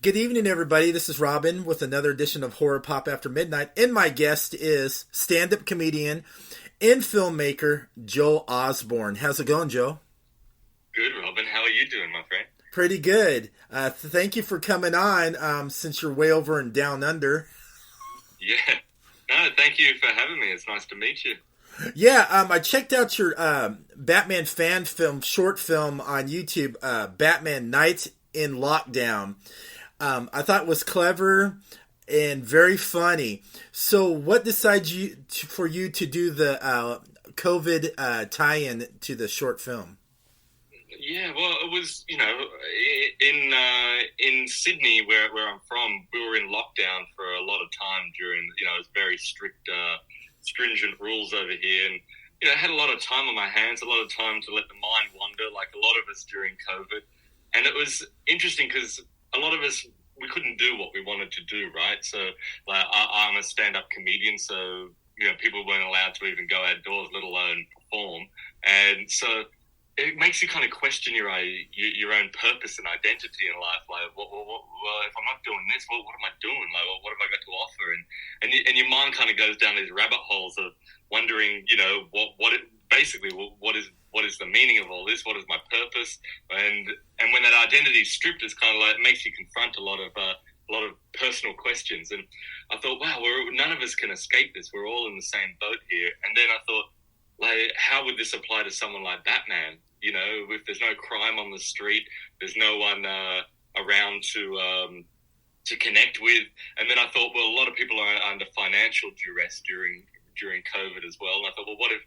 Good evening, everybody. This is Robin with another edition of Horror Pop After Midnight. And my guest is stand-up comedian and filmmaker Joe Ozborn. How's it going, Joe? Good, Robin. How are you doing, my friend? Pretty good. Thank you for coming on since you're way over and down under. Yeah. No, thank you for having me. It's nice to meet you. Yeah, I checked out your Batman fan film, short film on YouTube, Batman Night in Lockdown. I thought it was clever and very funny. So what decided for you to do the COVID tie-in to the short film? Yeah, well, it was, in Sydney, where I'm from, we were in lockdown for a lot of time during, it was very strict, stringent rules over here. And, I had a lot of time on my hands, a lot of time to let the mind wander, like a lot of us during COVID. And it was interesting because a lot of us, we couldn't do what we wanted to do, right? So, like, I'm a stand-up comedian, so, people weren't allowed to even go outdoors, let alone perform. And so it makes you kind of question your own purpose and identity in life. Like, well, if I'm not doing this, what am I doing? Like, what have I got to offer? And your mind kind of goes down these rabbit holes of wondering, what is the meaning of all this? What is my purpose? And when that identity is stripped, it's kind of like it makes you confront a lot of personal questions. And I thought, wow, none of us can escape this. We're all in the same boat here. And then I thought, like, how would this apply to someone like Batman? If there's no crime on the street, there's no one around to connect with. And then I thought, well, a lot of people are under financial duress during COVID as well. And I thought, well, what if,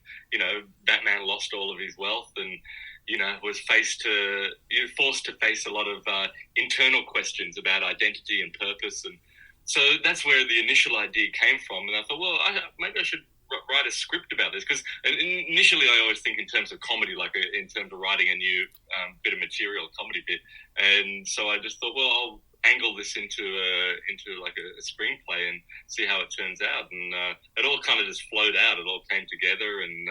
Batman lost all of his wealth and, was forced to face a lot of internal questions about identity and purpose. And so that's where the initial idea came from. And I thought, well, maybe I should write a script about this, because initially I always think in terms of comedy, like in terms of writing a new bit of material, comedy bit. And so I just thought, well, I'll angle this into like a screenplay and see how it turns out. And it all kind of just flowed out. It all came together, and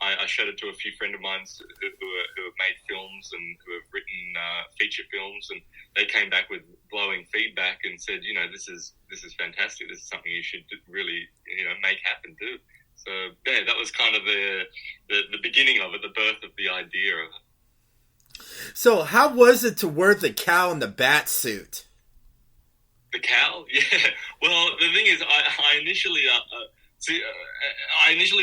I showed it to a few friends of mine who have made films and who have written feature films, and they came back with glowing feedback and said, this is fantastic. This is something you should really, make happen too. So yeah, that was kind of the beginning of it, the birth of the idea of it. So how was it to wear the cowl and the bat suit? The cowl? Yeah. Well, the thing is, I initially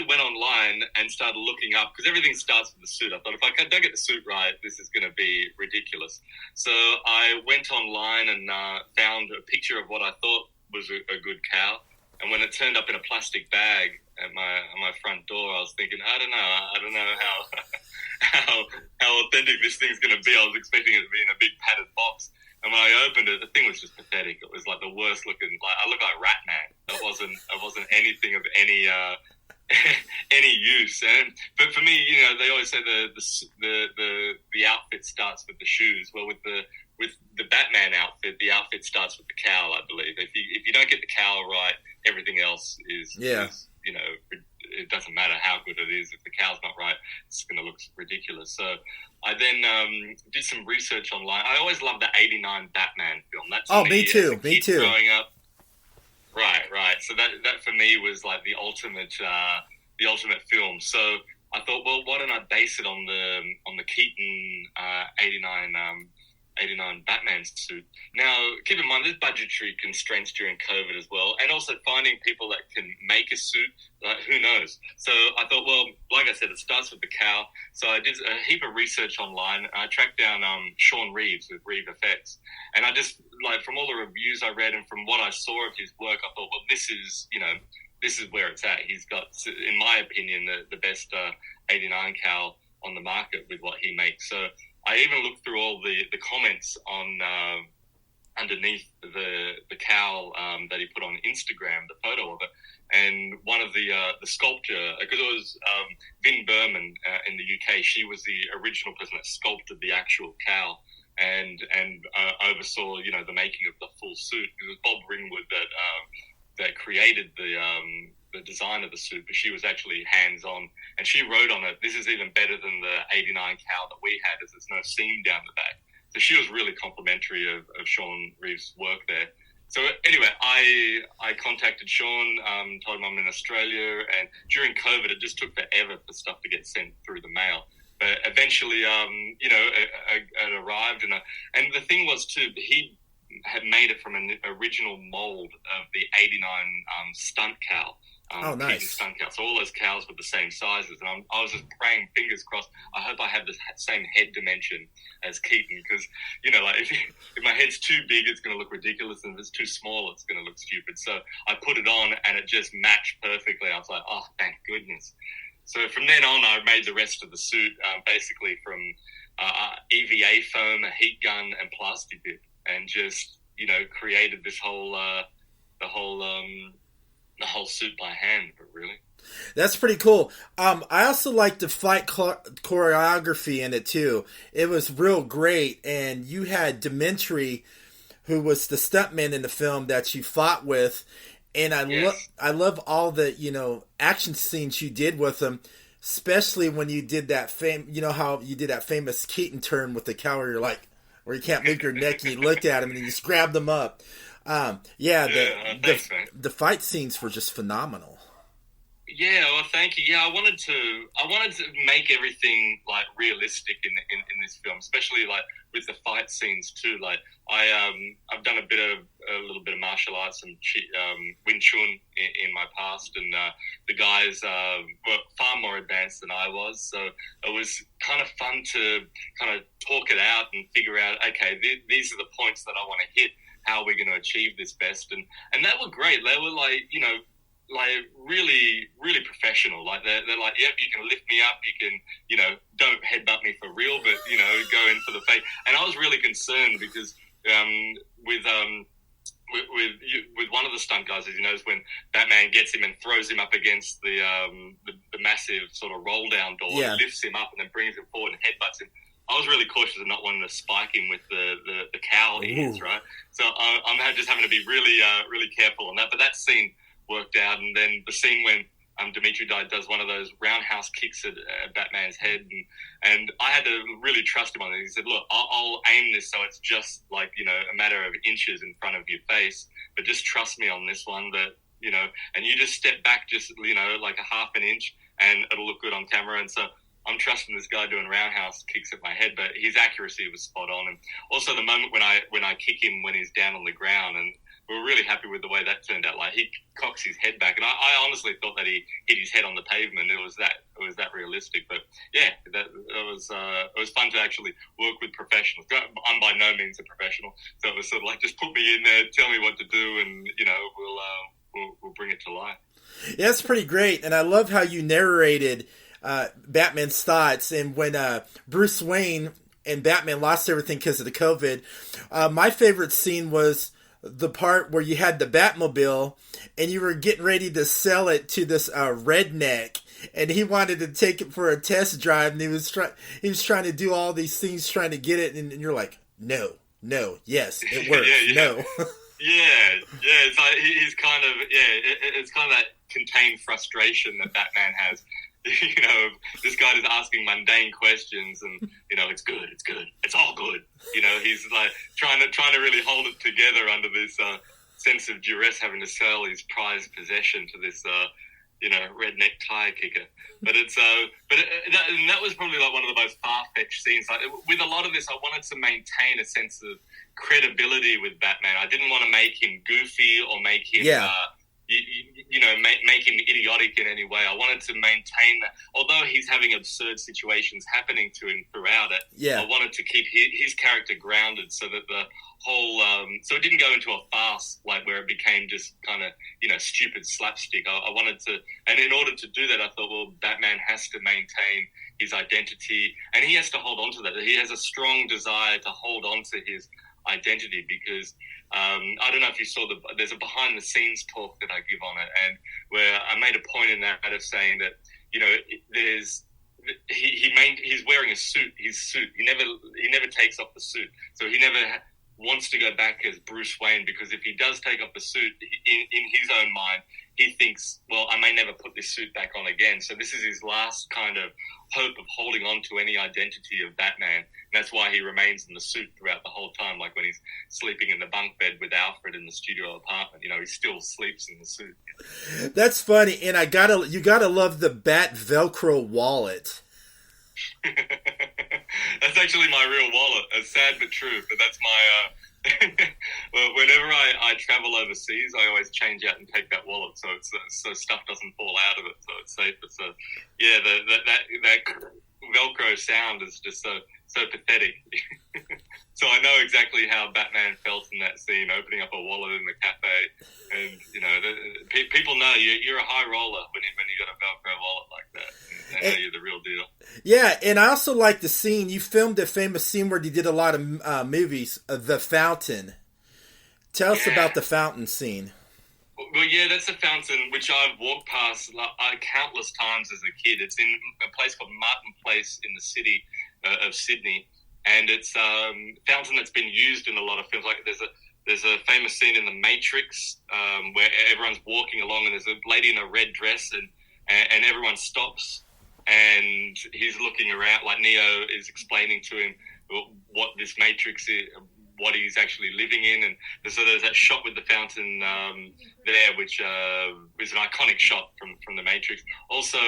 went online and started looking up, because everything starts with the suit. I thought, if I don't get the suit right, this is going to be ridiculous. So I went online and found a picture of what I thought was a good cowl. And when it turned up in a plastic bag at my front door, I was thinking, I don't know how authentic this thing's going to be. I was expecting it to be in a big padded box. And when I opened it, the thing was just pathetic. It was like the worst looking. Like, I look like Ratman. It wasn't anything of any use. But for me, they always say the outfit starts with the shoes. Well, with the Batman outfit, the outfit starts with the cowl, I believe. If you don't get the cowl right, everything else is it doesn't matter how good it is. If the cowl's not right, it's going to look ridiculous. So I then did some research online. I always loved the '89 Batman film. Me too. Growing up, right. So that for me was like the ultimate film. So I thought, well, why don't I base it on the Keaton '89 Batman suit? Now, keep in mind, there's budgetary constraints during COVID as well, and also finding people that can make a suit, who knows? So I thought, well, like I said, it starts with the cowl. So I did a heap of research online. I tracked down Sean Reeves with Reeve Effects, and I just, like, from all the reviews I read and from what I saw of his work, I thought, well, this is where it's at. He's got, in my opinion, the best '89 cowl on the market with what he makes. So I even looked through all the comments on underneath the cowl that he put on Instagram, the photo of it, and one of the sculptor, because it was Vin Berman in the UK. She was the original person that sculpted the actual cowl and oversaw the making of the full suit. It was Bob Ringwood that created the design of the suit, but she was actually hands-on, and she wrote on it, "This is even better than the '89 cowl that we had, as there's no seam down the back." So she was really complimentary of Sean Reeves' work there. So anyway, I contacted Sean, told him I'm in Australia, and during COVID, it just took forever for stuff to get sent through the mail. But eventually, it arrived, and the thing was too, he had made it from an original mold of the '89 stunt cow. Oh, nice. Stunt cow. So all those cows were the same sizes, and I was just praying, fingers crossed, I hope I have the same head dimension as Keaton, because like if my head's too big, it's going to look ridiculous, and if it's too small, it's going to look stupid. So I put it on, and it just matched perfectly. I was like, oh, thank goodness. So from then on, I made the rest of the suit basically from EVA foam, a heat gun, and plastic dip, and just created this whole the whole suit by hand. But really, that's pretty cool. I also like the fight choreography in it too. It was real great, and you had Dimitri, who was the stuntman in the film that you fought with. And I love all the action scenes you did with him, especially when you did that how you did that famous Keaton turn with the cow where you're like, where you can't move your neck and you looked at him and you just grabbed him up. The fight scenes were just phenomenal. Yeah, well, thank you. Yeah, I wanted to make everything like realistic in this film, especially like with the fight scenes too. Like I've done a little bit of martial arts and Wing Chun in my past, and the guys were far more advanced than I was. So it was kind of fun to kind of talk it out and figure out, okay, these are the points that I want to hit. How are we going to achieve this best? And they were great. They were like really, really professional. Like they're like, yep, you can lift me up. You can, don't headbutt me for real, but go in for the fake. And I was really concerned because with one of the stunt guys, as you know, is when Batman gets him and throws him up against the massive sort of roll down door, and lifts him up and then brings him forward and headbutts him. I was really cautious of not wanting to spike him with the cow ears, right? So I'm just having to be really, really careful on that. But that scene worked out, and then the scene when Dimitri does one of those roundhouse kicks at Batman's head, and I had to really trust him on it. He said, look, I'll aim this so it's just like, a matter of inches in front of your face, but just trust me on this one that, and you just step back just, like a half an inch and it'll look good on camera. And so I'm trusting this guy doing roundhouse kicks at my head, but his accuracy was spot on. And also the moment when I kick him when he's down on the ground, and we were really happy with the way that turned out. Like he cocks his head back, and I honestly thought that he hit his head on the pavement. It was that realistic. But yeah, it was fun to actually work with professionals. I'm by no means a professional, so it was sort of like, just put me in there, tell me what to do, and we'll bring it to life. Yeah, that's pretty great, and I love how you narrated Batman's thoughts, and when Bruce Wayne and Batman lost everything because of the COVID, my favorite scene was the part where you had the Batmobile and you were getting ready to sell it to this redneck, and he wanted to take it for a test drive, and he was trying to do all these things trying to get it, and you're like, no, yes, it works. No. It's like he's kind of it's kind of that contained frustration that Batman has. This guy is asking mundane questions, and it's good, it's all good. He's like trying to really hold it together under this sense of duress, having to sell his prized possession to this redneck tire kicker. But that was probably like one of the most far-fetched scenes. Like, with a lot of this, I wanted to maintain a sense of credibility with Batman. I didn't want to make him goofy or make him make him idiotic in any way. I wanted to maintain that, although he's having absurd situations happening to him throughout it. I wanted to keep his character grounded, so that the whole so it didn't go into a farce, like where it became just kind of stupid slapstick. I wanted to, and in order to do that, I thought, well, Batman has to maintain his identity, and he has to hold on to that. He has a strong desire to hold on to his identity, because I don't know if you saw there's a behind the scenes talk that I give on it, and where I made a point in that of saying that he's wearing a suit. His suit. He never takes off the suit, so he never wants to go back as Bruce Wayne, because if he does take off the suit, in his own mind, he thinks, well, I may never put this suit back on again. So this is his last kind of hope of holding on to any identity of Batman. And that's why he remains in the suit throughout the whole time. Like when he's sleeping in the bunk bed with Alfred in the studio apartment, he still sleeps in the suit. That's funny. And you gotta love the Bat Velcro wallet. That's actually my real wallet. It's sad but true. But that's my. Well, whenever I travel overseas, I always change out and take that wallet so stuff doesn't fall out of it, so it's safe. But so yeah, that Velcro sound is just so pathetic. So I know exactly how Batman felt in that scene, opening up a wallet in the cafe, and people know you're a high roller when you got a Velcro wallet like that. They know you're the real deal. Yeah, and I also like the scene. You filmed a famous scene where you did a lot of movies, The Fountain. Tell us about the fountain scene. Well, yeah, that's a fountain which I've walked past countless times as a kid. It's in a place called Martin Place in the city of Sydney, and it's a fountain that's been used in a lot of films. Like there's a famous scene in The Matrix where everyone's walking along, and there's a lady in a red dress, and everyone stops, and he's looking around, like Neo is explaining to him what this Matrix is, what he's actually living in, and so there's that shot with the fountain there, which is an iconic shot from The Matrix. Also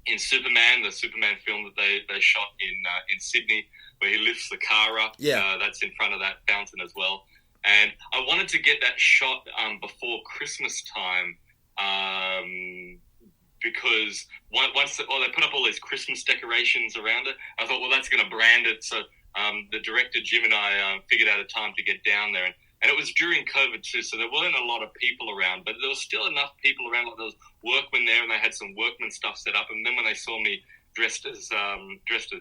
in Superman, the Superman film that they shot in Sydney, where he lifts the car up. Yeah, that's in front of that fountain as well. And I wanted to get that shot before Christmas time, because once they put up all these Christmas decorations around it, I thought, well, that's going to brand it. So the director, Jim, and I figured out a time to get down there. And it was during COVID too, so there weren't a lot of people around, but there was still enough people around. Like there was workmen there, and they had some workman stuff set up. And then when they saw me dressed as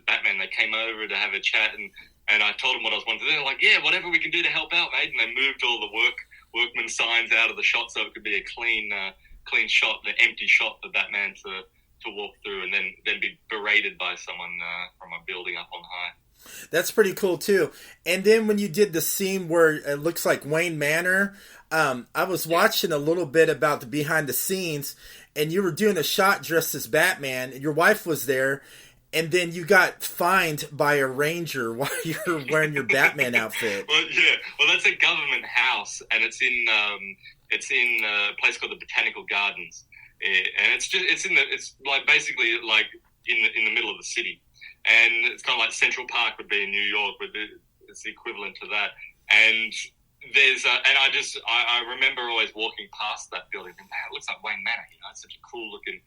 Batman, they came over to have a chat, and I told them what I was wanting. They're like, yeah, whatever we can do to help out, mate. And they moved all the workman signs out of the shot so it could be a clean shot, an empty shot for Batman to walk through, and then be berated by someone from a building up on high. That's pretty cool too. And then when you did the scene where it looks like Wayne Manor, I was watching a little bit about the behind the scenes, and you were doing a shot dressed as Batman, and your wife was there, and then you got fined by a ranger while you were wearing your Batman outfit. Well, yeah. Well, that's a government house, and it's in a place called the Botanical Gardens, and it's like basically like in the middle of the city. And it's kind of like Central Park would be in New York, but it's the equivalent to that. And I remember always walking past that building, and man, it looks like Wayne Manor. It's such a cool looking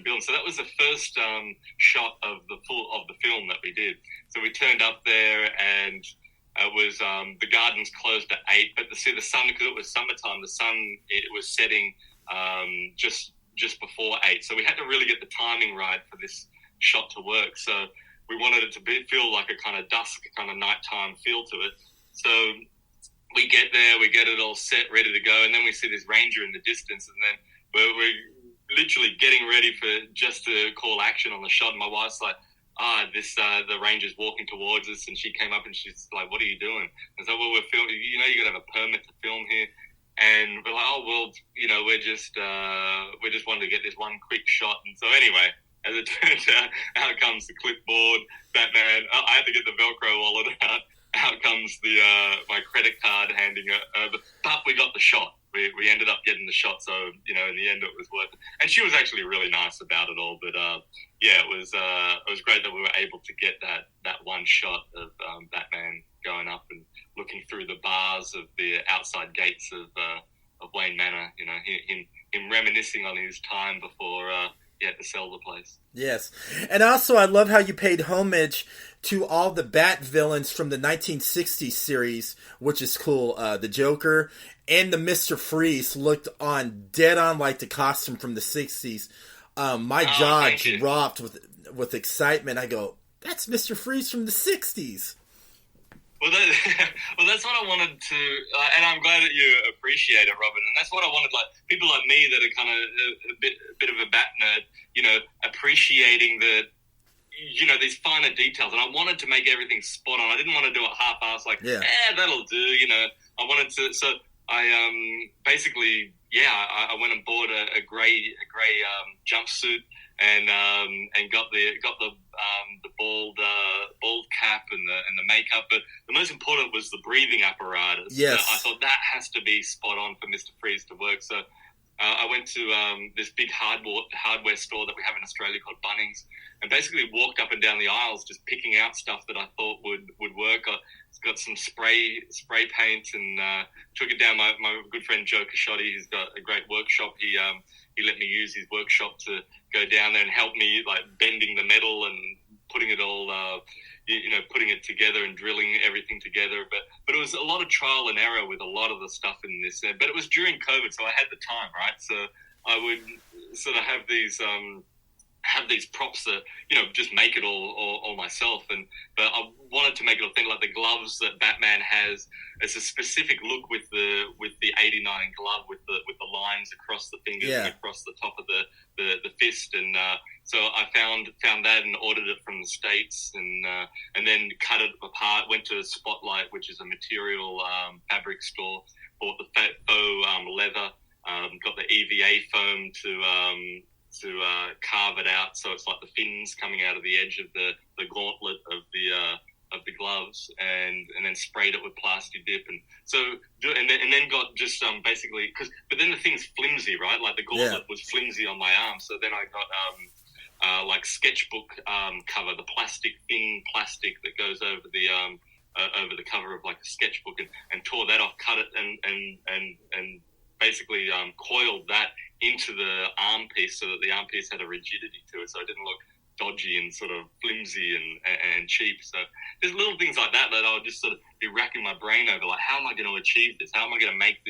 building. So that was the first shot of the film that we did. So we turned up there, and it was the gardens closed at 8. But the sun, because it was summertime, it was setting just before 8. So we had to really get the timing right for this shot to work. So we wanted it to feel like a kind of dusk, kind of nighttime feel to it. So we get there, we get it all set, ready to go, and then we see this ranger in the distance, and then we're literally getting ready for just to call action on the shot. And my wife's like, the ranger's walking towards us, and she came up and she's like, "What are you doing?" And so, well, we're filming. You got to have a permit to film here. And we're like, oh, well, we just wanted to get this one quick shot. And so anyway, as it turns out comes the clipboard, Batman. I had to get the Velcro wallet out. Out comes my credit card, handing it over. But we got the shot. We ended up getting the shot. So, in the end, it was worth it. And she was actually really nice about it all. But, it was great that we were able to get that one shot of Batman going up and looking through the bars of the outside gates of Wayne Manor. Him reminiscing on his time before he had to sell the place. Yes. And also, I love how you paid homage to all the Bat villains from the 1960s series, which is cool. The Joker and the Mr. Freeze looked dead on like the costume from the 60s. My jaw dropped with excitement. I go, that's Mr. Freeze from the 60s. Well, that's what I wanted to, and I'm glad that you appreciate it, Robin. And that's what I wanted, like people like me that are kind of a bit of a bat nerd, appreciating these finer details. And I wanted to make everything spot on. I didn't want to do it half-assed, like, that'll do. I wanted to. So I basically yeah, I went and bought a grey jumpsuit and got the bald cap and the makeup. But the most important was the breathing apparatus. Yes. I thought that has to be spot on for Mr. Freeze to work. So I went to this big hardware store that we have in Australia called Bunnings, and basically walked up and down the aisles just picking out stuff that I thought would work. I got some spray paint and took it down. My good friend Joe Casciotti, he's got a great workshop. He let me use his workshop to go down there and help me like bending the metal and putting it all putting it together and drilling everything together. But it was a lot of trial and error with a lot of the stuff in this. But it was during COVID, so I had the time, right? So I would sort of have these props that, just make it all myself. But I wanted to make it authentic, like the gloves that Batman has. It's a specific look with the 89 glove with the lines across the fingers and across the top of the fist. And so I found that and ordered it from the States and then cut it apart. Went to Spotlight, which is a material fabric store. Bought the faux leather. Got the EVA foam to carve it out, so it's like the fins coming out of the edge of the gauntlet of the gloves, and then sprayed it with plastic dip, and then got just basically but then the thing's flimsy, right? Like the gauntlet was flimsy on my arm, so then I got like sketchbook cover, the thin plastic that goes over the cover of like a sketchbook, and tore that off, cut it, and basically coiled that into the arm piece so that the arm piece had a rigidity to it, so it didn't look dodgy and sort of flimsy and cheap. So there's little things like that I'll just sort of be racking my brain over, like, how am I going to achieve this? How am I going to make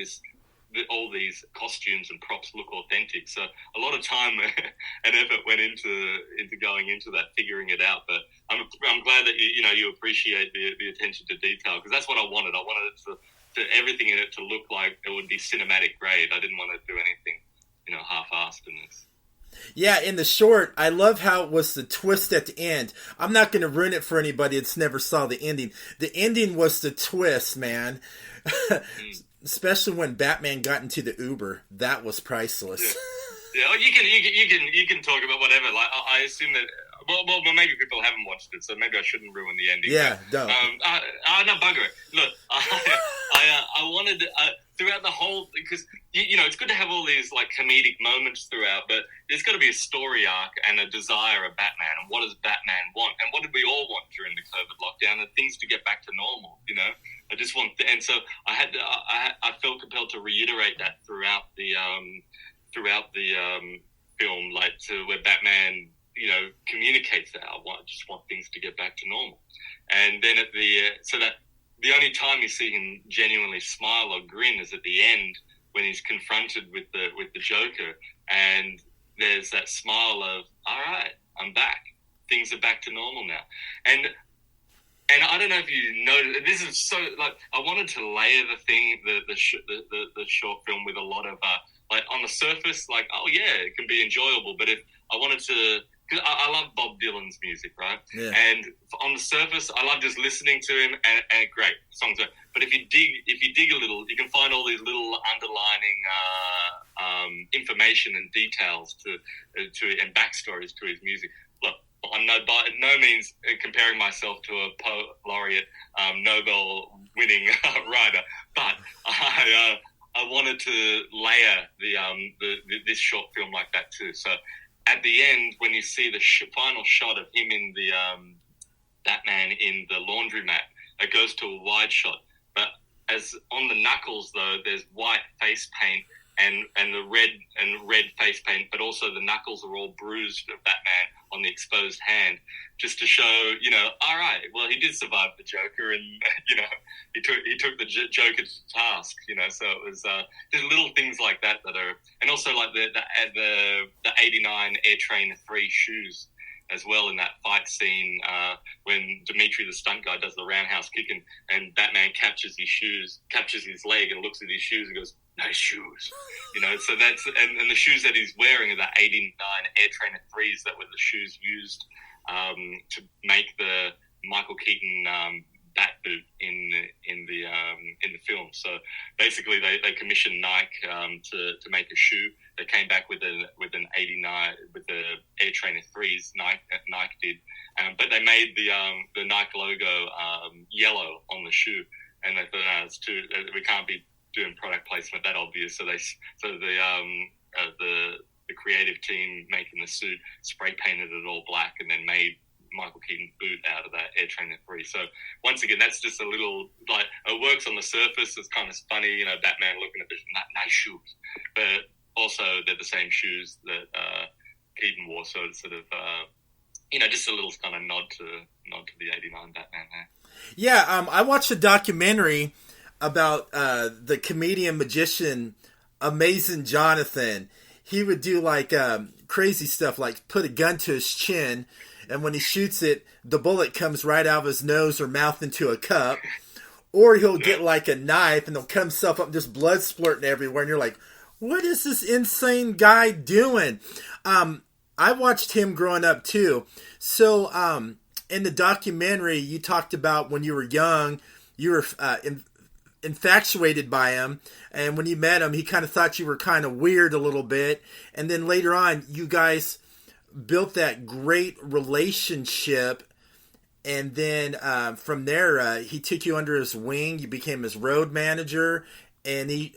all these costumes and props look authentic? So a lot of time and effort went into going into that, figuring it out. But I'm glad that you appreciate the attention to detail, because that's what I wanted. I wanted it to everything in it to look like it would be cinematic grade. I didn't want to do anything, half-assed in this. Yeah, in the short, I love how it was the twist at the end. I'm not going to ruin it for anybody that's never saw the ending. The ending was the twist, man. Especially when Batman got into the Uber. That was priceless. Yeah, you can talk about whatever. Like I assume that. Well, maybe people haven't watched it, so maybe I shouldn't ruin the ending. Yeah, don't. No, bugger it. Look, I wanted throughout the whole, because it's good to have all these like comedic moments throughout, but there's got to be a story arc and a desire of Batman, and what does Batman want, and what did we all want during the COVID lockdown, and things to get back to normal. I just want, and so I felt compelled to reiterate that throughout the film, like to where Batman communicates that I just want things to get back to normal. And then so that the only time you see him genuinely smile or grin is at the end when he's confronted with the Joker, and there's that smile of, all right, I'm back. Things are back to normal now. And I don't know if you know, this is so, like, I wanted to layer the short film with a lot of, like, on the surface, like, oh yeah, it can be enjoyable, but if I wanted to, because I love Bob Dylan's music, right? Yeah. And on the surface, I love just listening to him, and great songs. But if you dig a little, you can find all these little underlining information and details to and backstories to his music. Look, I'm by no means comparing myself to a poet laureate, Nobel-winning writer, but I wanted to layer this short film like that too. So at the end, when you see the final shot of him in the Batman in the laundromat, it goes to a wide shot. But as on the knuckles, though, there's white face paint and the red face paint, but also the knuckles are all bruised of Batman on the exposed hand, just to show, all right, well, he did survive the Joker, and he took the Joker to task, So it was just little things like that are, and also like the 89 Air Trainer 3 shoes as well in that fight scene when Dimitri the stunt guy does the roundhouse kick and Batman captures his leg and looks at his shoes and goes, nice shoes, so that's, and the shoes that he's wearing are the 89 Air Trainer 3s that were the shoes used to make the Michael Keaton bat boot in the film. So basically, they commissioned Nike to make a shoe. They came back with an 89 with the Air Trainer 3s. Nike did, but they made the Nike logo yellow on the shoe, and they thought, no, it's too. We can't be doing product placement that obvious. So the creative team making the suit spray painted it all black and then made Michael Keaton's boot out of that Air Trainer 3. So once again, that's just a little, like, it works on the surface. It's kind of funny, you know, Batman looking at this nice shoes, but also they're the same shoes that Keaton wore. So it's sort of, you know, just a little kind of nod to the 89 Batman there. Yeah, I watched a documentary about the comedian magician Maician Johnathan. He would do like crazy stuff, like put a gun to his chin, and when he shoots it, the bullet comes right out of his nose or mouth into a cup. Or he'll get like a knife and he'll cut himself up, just blood splurting everywhere, and you're like, what is this insane guy doing? I watched him growing up too. So in the documentary, you talked about when you were young, you were infatuated by him, and when you met him, he kind of thought you were kind of weird a little bit, and then later on, you guys built that great relationship, and then from there, he took you under his wing, you became his road manager, and he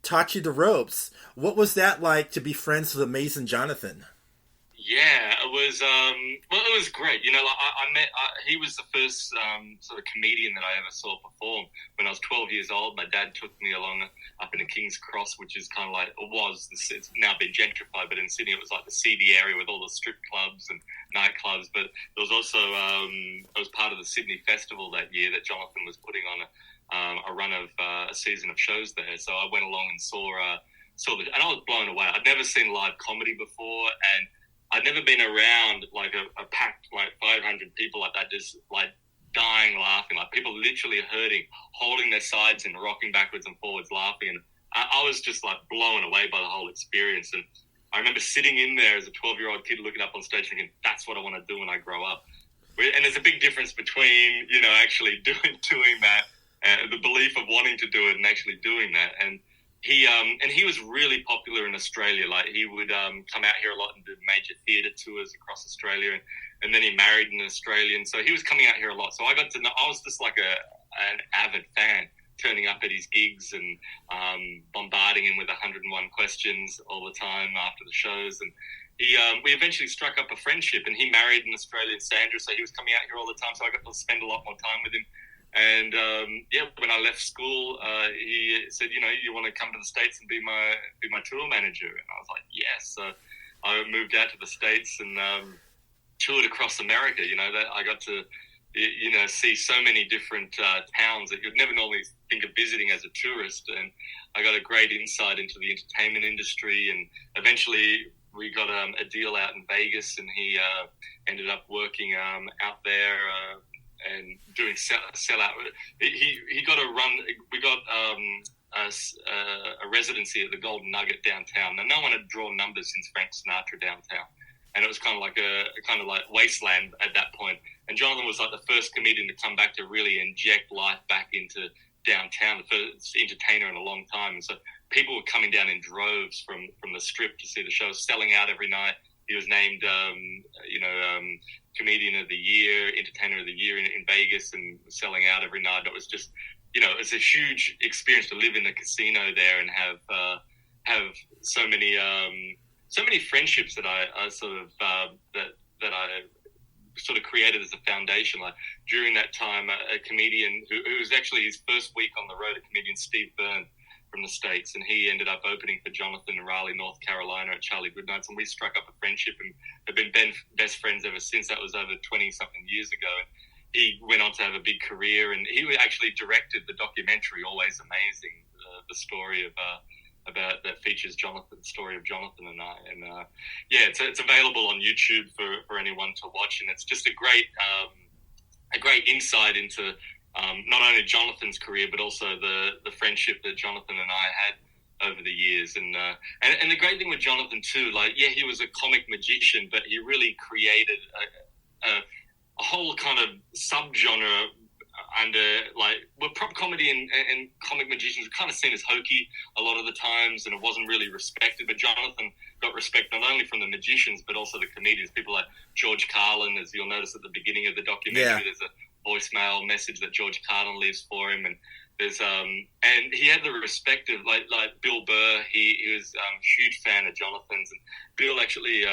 taught you the ropes. What was that like to be friends with Maician Johnathan? Yeah, it was. Well, it was great. You know, like I met. He was the first sort of comedian that I ever saw perform. When I was 12 years old, my dad took me along up into King's Cross, which is kind of like it's now been gentrified, but in Sydney it was like the seedy area with all the strip clubs and nightclubs. But there was also I was part of the Sydney Festival that year that Johnathan was putting on a run of a season of shows there. So I went along and saw and I was blown away. I'd never seen live comedy before, and I'd never been around like a packed like 500 people like that, just like dying laughing, like people literally hurting, holding their sides and rocking backwards and forwards laughing. And I was just like blown away by the whole experience. And I remember sitting in there as a 12-year-old kid looking up on stage thinking, that's what I want to do when I grow up. And there's a big difference between, you know, actually doing that, the belief of wanting to do it and actually doing that. And he was really popular in Australia. Like he would come out here a lot and do major theatre tours across Australia, and then he married an Australian, so he was coming out here a lot. So I got to know. I was just like an avid fan, turning up at his gigs and bombarding him with 101 questions all the time after the shows. And we eventually struck up a friendship, and he married an Australian Sandra, so he was coming out here all the time. So I got to spend a lot more time with him. And when I left school, he said, you know, you want to come to the States and be my tour manager? And I was like, yes. So I moved out to the States and toured across America. You know, that I got to, you know, see so many different towns that you'd never normally think of visiting as a tourist. And I got a great insight into the entertainment industry. And eventually we got a deal out in Vegas, and he ended up working out there. And doing sellout. He got a run. We got a residency at the Golden Nugget downtown. Now, no one had drawn numbers since Frank Sinatra downtown, and it was kind of like a wasteland at that point. And Johnathan was like the first comedian to come back to really inject life back into downtown, the first entertainer in a long time. And so people were coming down in droves from the Strip to see the show, selling out every night. He was named, Comedian of the Year, Entertainer of the Year in Vegas, and selling out every night. It was just, you know, it's a huge experience to live in the casino there and have so many friendships that I sort of that I sort of created as a foundation. Like during that time, a comedian who was actually his first week on the road, a comedian, Steve Byrne, from the States, and he ended up opening for Johnathan in Raleigh, North Carolina at Charlie Goodnight's, and we struck up a friendship and have been best friends ever since. That was over 20-something years ago. And he went on to have a big career, and he actually directed the documentary Always Amazing, the story of about that features Johnathan, the story of Johnathan and I. And it's available on YouTube for anyone to watch, and it's just a great insight into not only Johnathan's career, but also the friendship that Johnathan and I had over the years. And the great thing with Johnathan too, like, yeah, he was a comic magician, but he really created a whole kind of subgenre prop comedy and comic magicians are kind of seen as hokey a lot of the times, and it wasn't really respected. But Johnathan got respect not only from the magicians but also the comedians. People like George Carlin, as you'll notice at the beginning of the documentary, there's a voicemail message that George Carlin leaves for him, and there's and he had the respect of like Bill Burr. He was a huge fan of Johnathan's, and Bill actually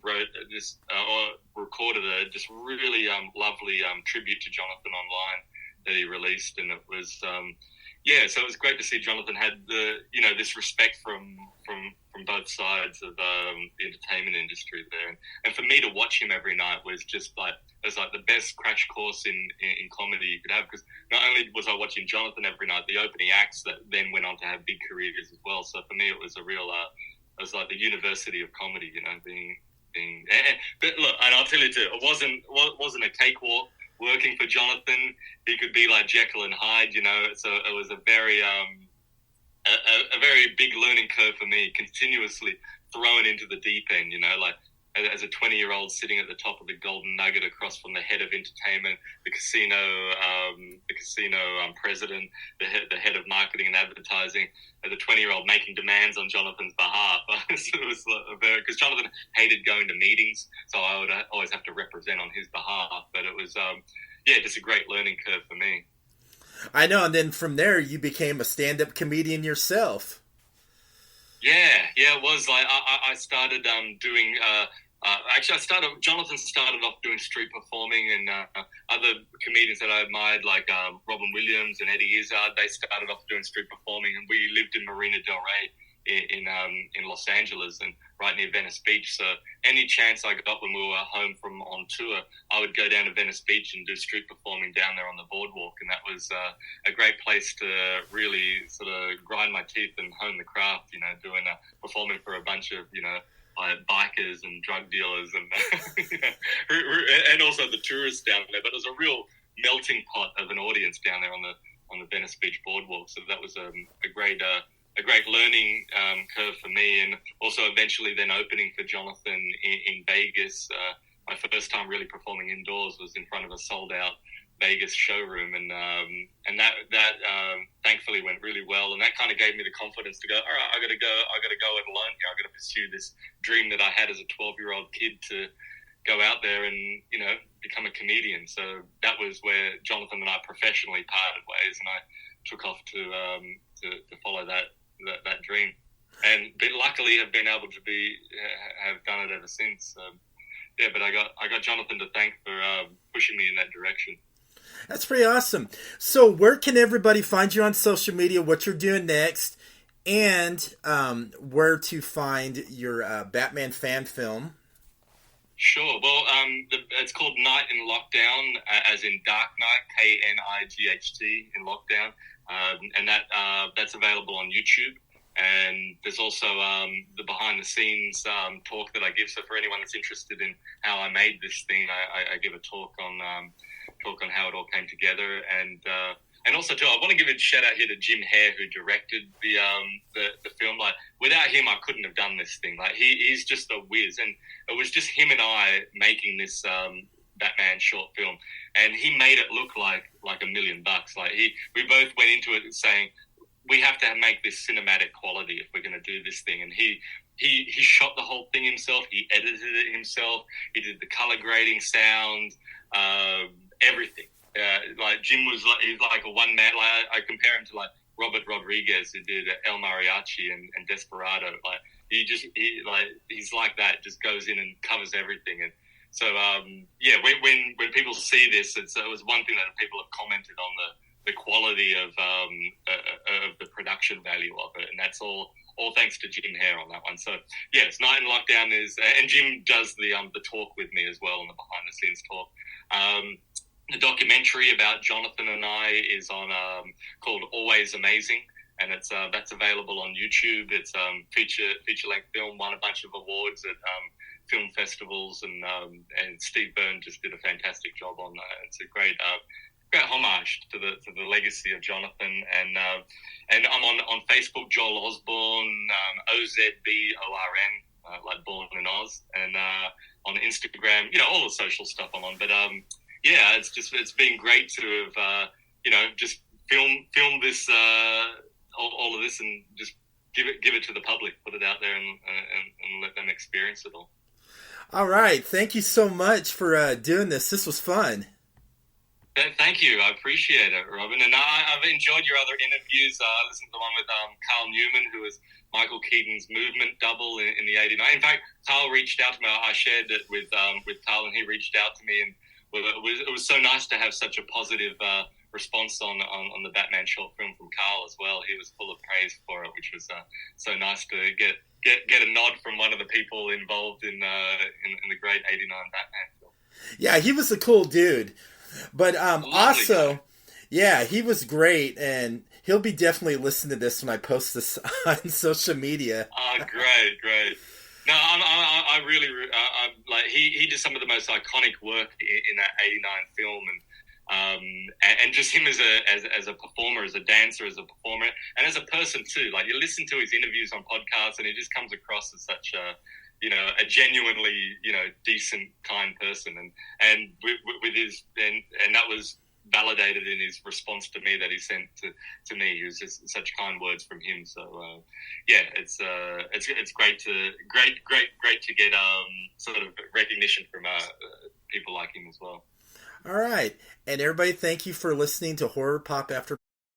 wrote this or recorded a just really lovely tribute to Johnathan online that he released, and it was so it was great to see Johnathan had this respect from both sides of the entertainment industry there, and for me to watch him every night was just like the best crash course in comedy you could have, because not only was I watching Johnathan every night, the opening acts that then went on to have big careers as well. So for me, it was a real it was like the university of comedy, being. But look, and I'll tell you too, it wasn't a cakewalk working for Johnathan. He could be like Jekyll and Hyde, So it was a very a very big learning curve for me, continuously thrown into the deep end, as a 20-year-old sitting at the top of the Golden Nugget across from the head of entertainment, the casino president, the head of marketing and advertising, as a 20-year-old making demands on Johnathan's behalf. So it was because Johnathan hated going to meetings, so I would always have to represent on his behalf. But it was, just a great learning curve for me. I know, and then from there you became a stand-up comedian yourself. Yeah, it was like I started doing. Johnathan started off doing street performing, and other comedians that I admired, like Robin Williams and Eddie Izzard, they started off doing street performing, and we lived in Marina Del Rey in Los Angeles, and right near Venice Beach. So any chance I got when we were home from on tour, I would go down to Venice Beach and do street performing down there on the boardwalk, and that was a great place to really sort of grind my teeth and hone the craft. Doing performing for a bunch of bikers and drug dealers and and also the tourists down there. But it was a real melting pot of an audience down there on the Venice Beach boardwalk. So that was a great learning curve for me, and also eventually then opening for Johnathan in Vegas. My first time really performing indoors was in front of a sold out Vegas showroom, and that thankfully went really well, and that kind of gave me the confidence to go, all right, I got to go it alone here. I got to pursue this dream that I had as a 12-year-old kid to go out there and become a comedian. So that was where Johnathan and I professionally parted ways, and I took off to follow that dream, and luckily have been able to have done it ever since. But I got Johnathan to thank for pushing me in that direction. That's pretty awesome. So where can everybody find you on social media, what you're doing next, and where to find your Batman fan film? Sure. Well, it's called Night in Lockdown, as in Dark Night, Knight in Lockdown, and that's available on YouTube. And there's also the behind-the-scenes talk that I give. So for anyone that's interested in how I made this thing, I give a talk on how it all came together. And also too, I want to give a shout out here to Jim Hare, who directed the film. Like, without him, I couldn't have done this thing. Like, he's just a whiz, and it was just him and I making this Batman short film, and he made it look like $1 million. Like, we both went into it saying, we have to make this cinematic quality if we're going to do this thing. And he shot the whole thing himself. He edited it himself. He did the color grading, sound, everything. Like, Jim he's like a one man. Like, I compare him to like Robert Rodriguez, who did El Mariachi and Desperado. Like, he's like that. Just goes in and covers everything. And so when people see this, it was one thing that people have commented on the quality of the production value of it, and that's all thanks to Jim Hare on that one. So yes, Night in Lockdown and Jim does the talk with me as well, on the behind the scenes talk. The documentary about Johnathan and I is on called Always Amazing, and that's available on YouTube. It's feature length film, won a bunch of awards at film festivals, and Steve Byrne just did a fantastic job on that. It's a great homage to the legacy of Johnathan, and I'm on Facebook, Joel Ozborn, Ozborn, like born in Oz, and on Instagram, all the social stuff I'm on. But yeah, it's been great to have just film this all of this and just give it to the public, put it out there, and let them experience it all. All right, thank you so much for doing this. This was fun. Thank you. I appreciate it, Robin. And I've enjoyed your other interviews. I listened to the one with Carl Newman, who was Michael Keaton's movement double in the '89. In fact, Carl reached out to me. I shared it with Carl, and he reached out to me, and it was so nice to have such a positive response on the Batman short film from Carl as well. He was full of praise for it, which was so nice to get a nod from one of the people involved in the great '89 Batman film. Yeah, he was a cool dude. But also, yeah, he was great, and he'll be definitely listening to this when I post this on social media. Oh, great. No, I really like he did some of the most iconic work in that '89 film, and just him as a performer, as a dancer, as a performer, and as a person too. Like, you listen to his interviews on podcasts, and he just comes across as such a genuinely, decent, kind person, and with his and that was validated in his response to me that he sent to me. It was just such kind words from him. So it's great to get sort of recognition from people like him as well. All right, and everybody, thank you for listening to Horror Pop After